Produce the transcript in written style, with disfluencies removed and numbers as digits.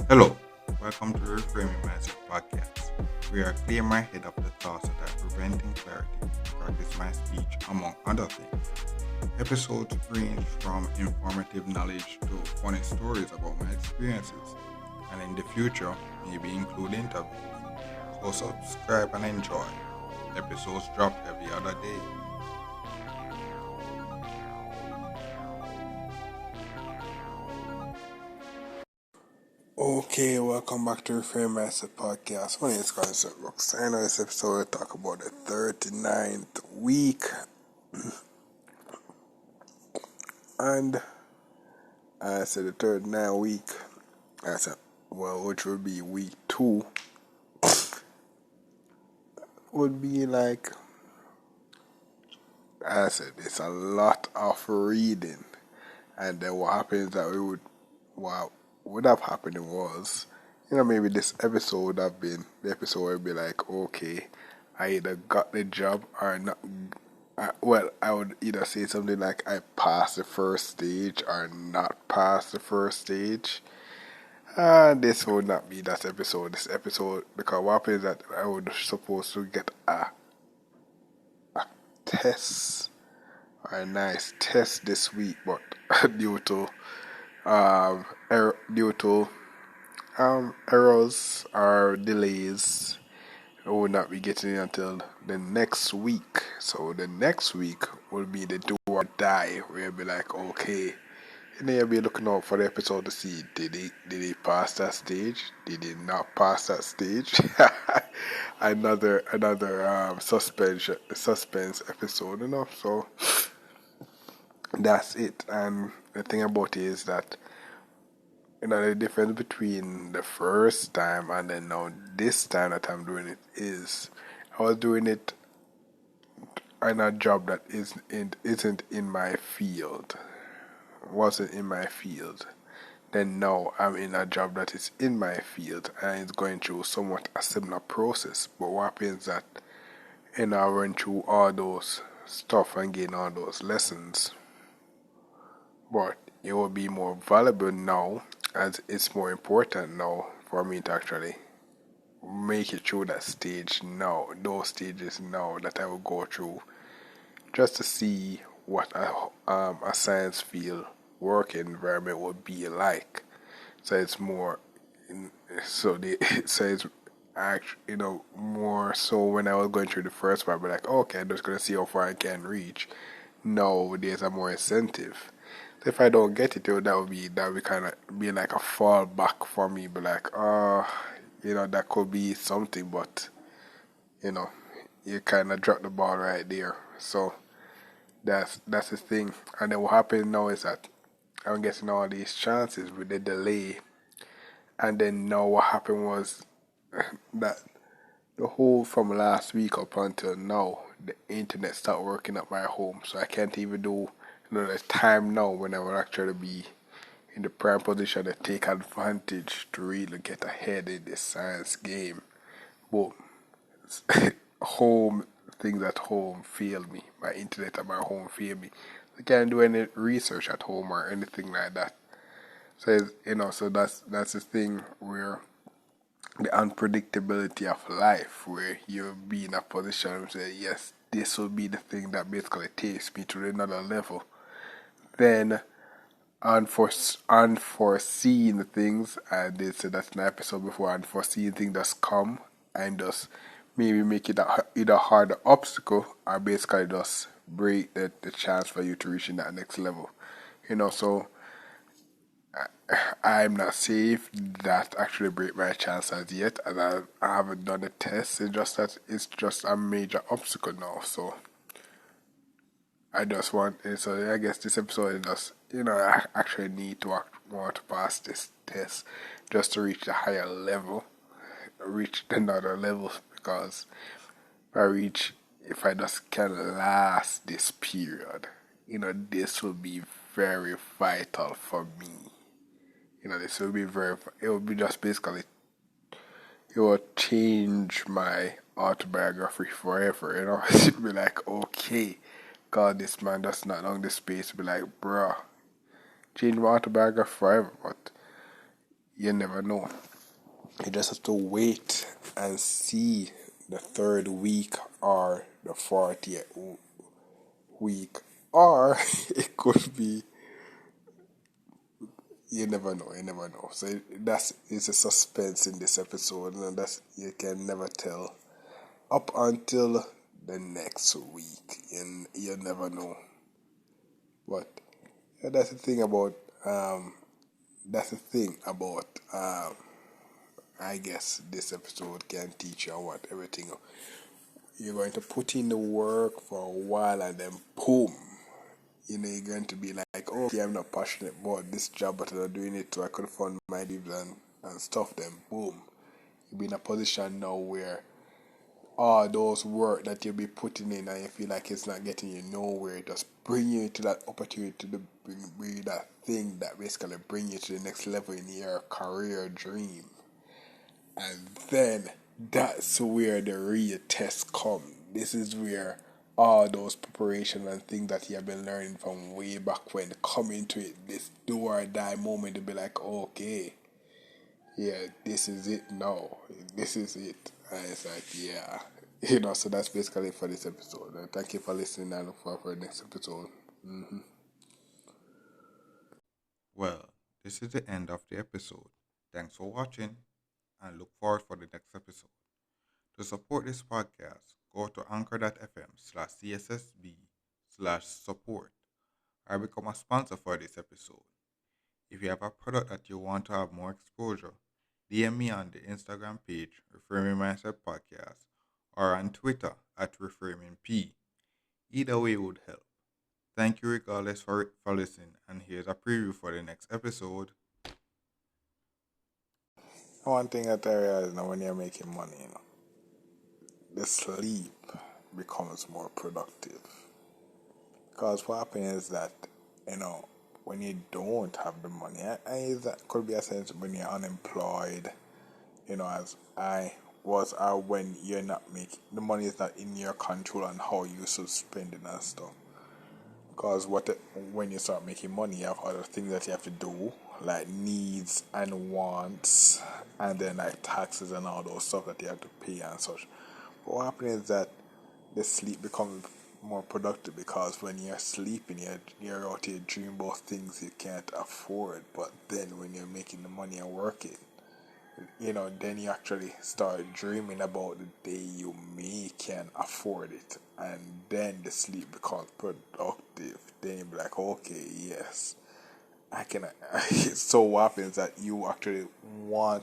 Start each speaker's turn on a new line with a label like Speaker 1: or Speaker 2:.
Speaker 1: Hello, welcome to the Reframing Mindset podcast, where I clear my head of the thoughts that are preventing clarity and practice my speech, among other things. Episodes range from informative knowledge to funny stories about my experiences, and in the future, maybe include interviews. So subscribe and enjoy. Episodes drop every other day. Okay, welcome back to Reframe Mindset Podcast. My name is Constant Brooks. I know this episode will talk about the 39th week. And I said the 39th week. I said, well, which would be week 2, would be like, I said, it's a lot of reading. And then what happens that what would have happened was, maybe this episode would have been, the episode would be like, okay, I either got the job or not. I would either say something like I passed the first stage or not passed the first stage. This would not be that episode. This episode, because what happens is that I would supposed to get a test, a nice test this week, but due to errors or delays, I will not be getting it until the next week. So the next week will be the do or die, where you'll be like, okay, and then you'll be looking out for the episode to see did he pass that stage? Did he not pass that stage? another suspense episode, So that's it. And the thing about it is that the difference between the first time and then now this time that I'm doing it is I was doing it in a job that isn't in my field, wasn't in my field. Then now I'm in a job that is in my field and it's going through somewhat a similar process. But what happens that I went through all those stuff and gain all those lessons, but it will be more valuable now, as it's more important now for me to actually make it through that stage now, those stages now that I will go through, just to see what a science field work environment would be like. So it's more, so it's actually, more so when I was going through the first part, I'd be like, okay, I'm just gonna see how far I can reach. No, there's a more incentive. If I don't get it, that would be kind of be like a fallback for me. Be like, that could be something, but you kind of drop the ball right there. So that's the thing. And then what happened now is that I'm getting all these chances with the delay, and then now what happened was that the whole from last week up until now, the internet stopped working at my home, so I can't even do the time now when I would actually be in the prime position to take advantage to really get ahead in this science game. But home things at home fail me. My internet at my home fail me. I can't do any research at home or anything like that. So so that's the thing where the unpredictability of life, where you'll be in a position and say, yes, this will be the thing that basically takes me to another level. Then unforeseen things, I did say that's an episode before, unforeseen things just come and just maybe make it either harder obstacle or basically just break the chance for you to reach in that next level. So I'm not safe that actually break my chances yet, and I haven't done the test. It's just a major obstacle now. So I just want, so I guess this episode is just, I actually need to want to pass this test just to reach the higher level, reach another level, because if I just can last this period, this will be very vital for me. This will be it will be just basically, it will change my autobiography forever, you know. It'd be like, okay, God, this man does not long this space. Be like, bruh, change my autobiography forever, but you never know. You just have to wait and see the third week or the 40th week, or it could be. You never know. You never know. So that's it's a suspense in this episode, and that's you can never tell up until the next week, and you never know. But yeah, that's the thing about that's the thing about I guess this episode can teach you what everything you're going to put in the work for a while, and then boom, you're going to be like, oh, okay, I'm not passionate about this job, but I'm doing it so I could fund my leaves and stuff. Then boom, you'll be in a position now where all those work that you'll be putting in and you feel like it's not getting you nowhere, it just bring you to that opportunity to bring you that thing that basically bring you to the next level in your career dream. And then that's where the real test come. This is where all those preparation and things that you have been learning from way back when come into it. This do or die moment to be like, okay, yeah, this is it now. This is it. And it's like, yeah. So that's basically it for this episode. And thank you for listening and look forward for the next episode.
Speaker 2: Well, this is the end of the episode. Thanks for watching and look forward for the next episode. To support this podcast, go to anchor.fm/cssb/support or become a sponsor for this episode. If you have a product that you want to have more exposure, DM me on the Instagram page, Reframing Mindset Podcast, or on Twitter at ReframingP. Either way would help. Thank you regardless for listening, and here's a preview for the next episode.
Speaker 1: One thing that I realize now when you're making money, the sleep becomes more productive. Because what happens is that, when you don't have the money, and that could be a sense when you're unemployed, as I was, when you're not making, the money is not in your control and how you should spend it and stuff. Because when you start making money, you have other things that you have to do, like needs and wants, and then like taxes and all those stuff that you have to pay and such. But what happens is that the sleep becomes more productive because when you're sleeping, you're out here dreaming about things you can't afford. But then when you're making the money and working, then you actually start dreaming about the day you may can afford it, and then the sleep becomes productive. Then you be like, okay, yes, I can. So what happens that you actually want